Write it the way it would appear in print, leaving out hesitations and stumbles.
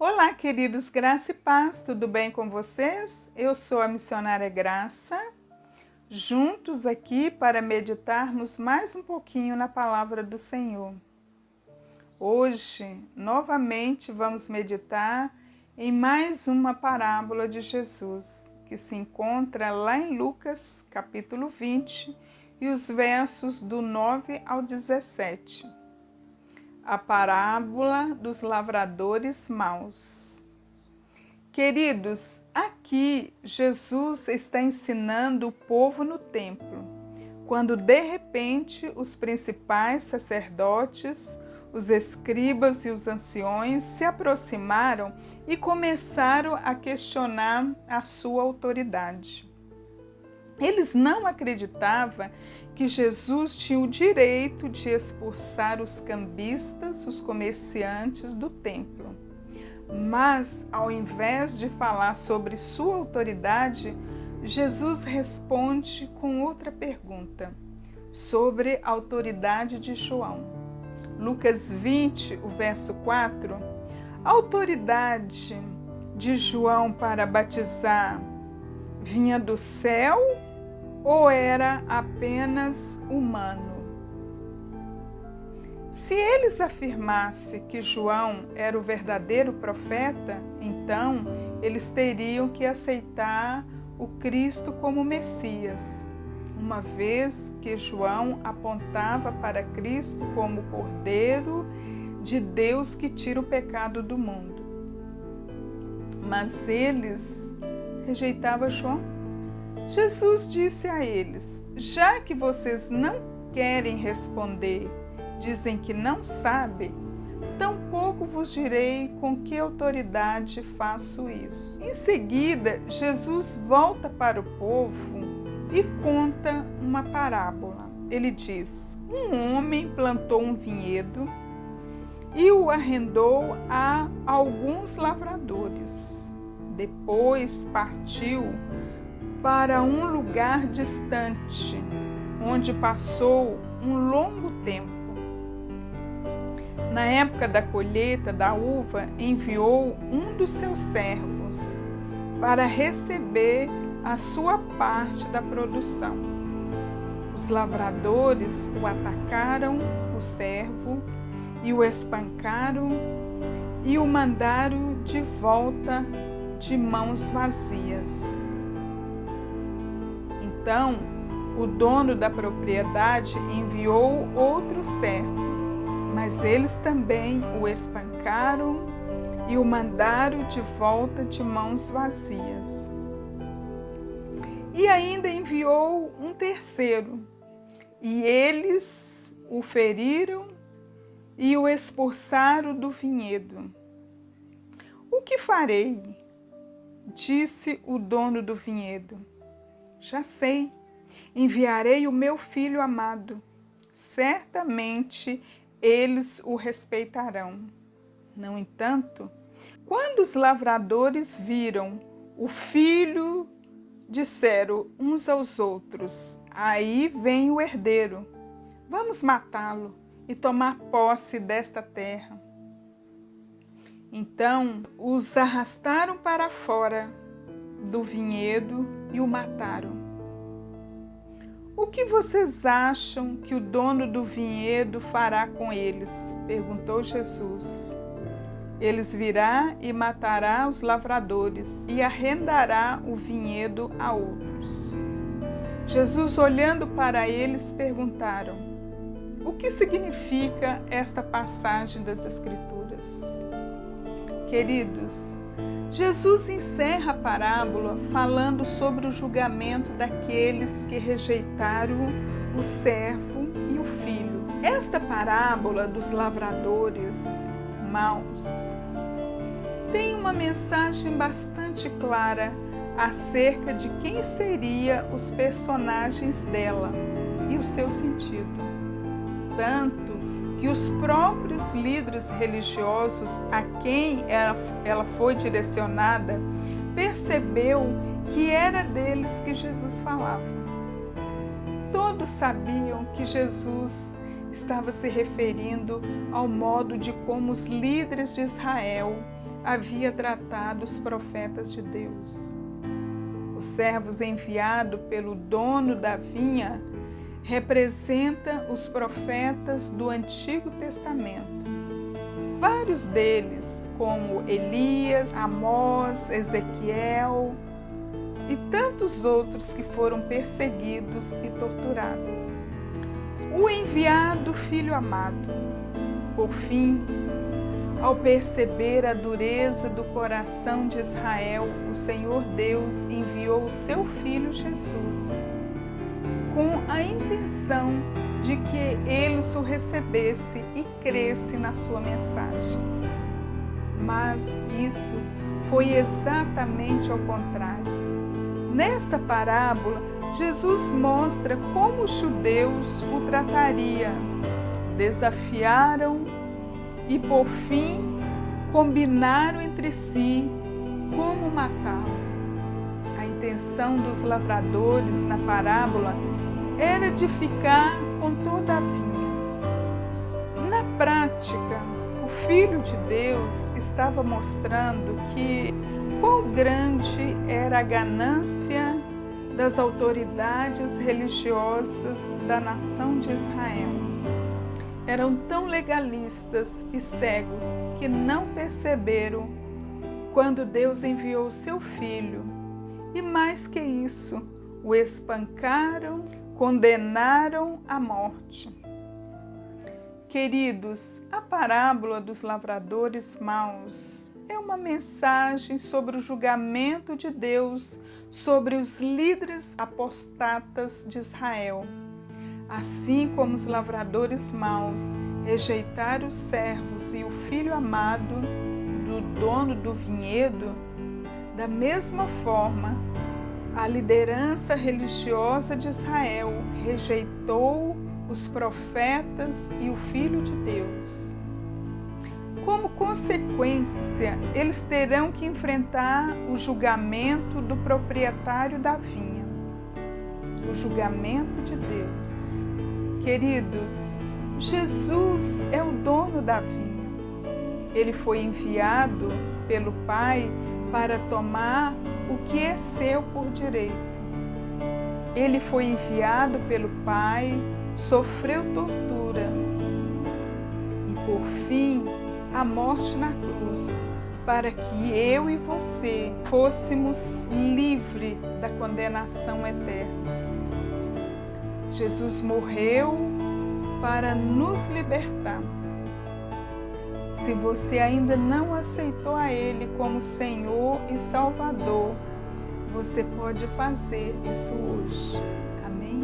Olá, queridos, graça e paz, tudo bem com vocês? Eu sou a missionária Graça, juntos aqui para meditarmos mais um pouquinho na palavra do Senhor. Hoje, novamente, vamos meditar em mais uma parábola de Jesus, que se encontra lá em Lucas, capítulo 20, e os versos do 9 ao 17. A parábola dos lavradores maus. Queridos, aqui Jesus está ensinando o povo no templo, quando de repente os principais sacerdotes, os escribas e os anciões se aproximaram e começaram a questionar a sua autoridade. Eles não acreditavam que Jesus tinha o direito de expulsar os cambistas, os comerciantes do templo. Mas, ao invés de falar sobre sua autoridade, Jesus responde com outra pergunta, sobre a autoridade de João. Lucas 20, o verso 4, a autoridade de João para batizar vinha do céu ou era apenas humano? Se eles afirmassem que João era o verdadeiro profeta, então eles teriam que aceitar o Cristo como Messias, uma vez que João apontava para Cristo como o Cordeiro de Deus que tira o pecado do mundo. Mas eles rejeitavam João. Jesus disse a eles: já que vocês não querem responder, dizem que não sabem, tampouco vos direi com que autoridade faço isso. Em seguida, Jesus volta para o povo e conta uma parábola. Ele diz: um homem plantou um vinhedo e o arrendou a alguns lavradores. Depois partiu para um lugar distante, onde passou um longo tempo. Na época da colheita da uva, enviou um dos seus servos para receber a sua parte da produção. Os lavradores o atacaram, o servo, e o espancaram e o mandaram de volta de mãos vazias. Então, o dono da propriedade enviou outro servo, mas eles também o espancaram e o mandaram de volta de mãos vazias. E ainda enviou um terceiro, e eles o feriram e o expulsaram do vinhedo. O que farei? Disse o dono do vinhedo. Já sei, enviarei o meu filho amado. Certamente eles o respeitarão. No entanto, quando os lavradores viram o filho, disseram uns aos outros: aí vem o herdeiro. Vamos matá-lo e tomar posse desta terra. Então os arrastaram para fora do vinhedo e o mataram. O que vocês acham que o dono do vinhedo fará com eles? Perguntou Jesus. Eles virá e matará os lavradores e arrendará o vinhedo a outros. Jesus, olhando para eles, perguntaram: o que significa esta passagem das Escrituras? Queridos, Jesus encerra a parábola falando sobre o julgamento daqueles que rejeitaram o servo e o filho. Esta parábola dos lavradores maus tem uma mensagem bastante clara acerca de quem seriam os personagens dela e o seu sentido. Tanto que os próprios líderes religiosos a quem ela foi direcionada percebeu que era deles que Jesus falava. Todos sabiam que Jesus estava se referindo ao modo de como os líderes de Israel havia tratado os profetas de Deus. Os servos enviados pelo dono da vinha representam os profetas do Antigo Testamento. Vários deles, como Elias, Amós, Ezequiel e tantos outros que foram perseguidos e torturados. O enviado filho amado, por fim, ao perceber a dureza do coração de Israel, o Senhor Deus enviou o seu Filho Jesus, com a intenção de que eles o recebesse e cresce na sua mensagem. Mas isso foi exatamente ao contrário. Nesta parábola, Jesus mostra como os judeus o tratariam, desafiaram e, por fim, combinaram entre si como matá-lo. A intenção dos lavradores na parábola era de ficar com toda a vinha. Na prática, o Filho de Deus estava mostrando que quão grande era a ganância das autoridades religiosas da nação de Israel. Eram tão legalistas e cegos que não perceberam quando Deus enviou o seu Filho. E mais que isso, o espancaram, condenaram à morte. Queridos, a parábola dos lavradores maus é uma mensagem sobre o julgamento de Deus sobre os líderes apostatas de Israel. Assim como os lavradores maus rejeitaram os servos e o filho amado do dono do vinhedo, da mesma forma, a liderança religiosa de Israel rejeitou os profetas e o Filho de Deus. Como consequência, eles terão que enfrentar o julgamento do proprietário da vinha, o julgamento de Deus. Queridos, Jesus é o dono da vinha. Ele foi enviado pelo Pai para tomar o que é seu por direito. Ele foi enviado pelo Pai, sofreu tortura e, por fim, a morte na cruz, para que eu e você fôssemos livres da condenação eterna. Jesus morreu para nos libertar. Se você ainda não aceitou a Ele como Senhor e Salvador, você pode fazer isso hoje. Amém?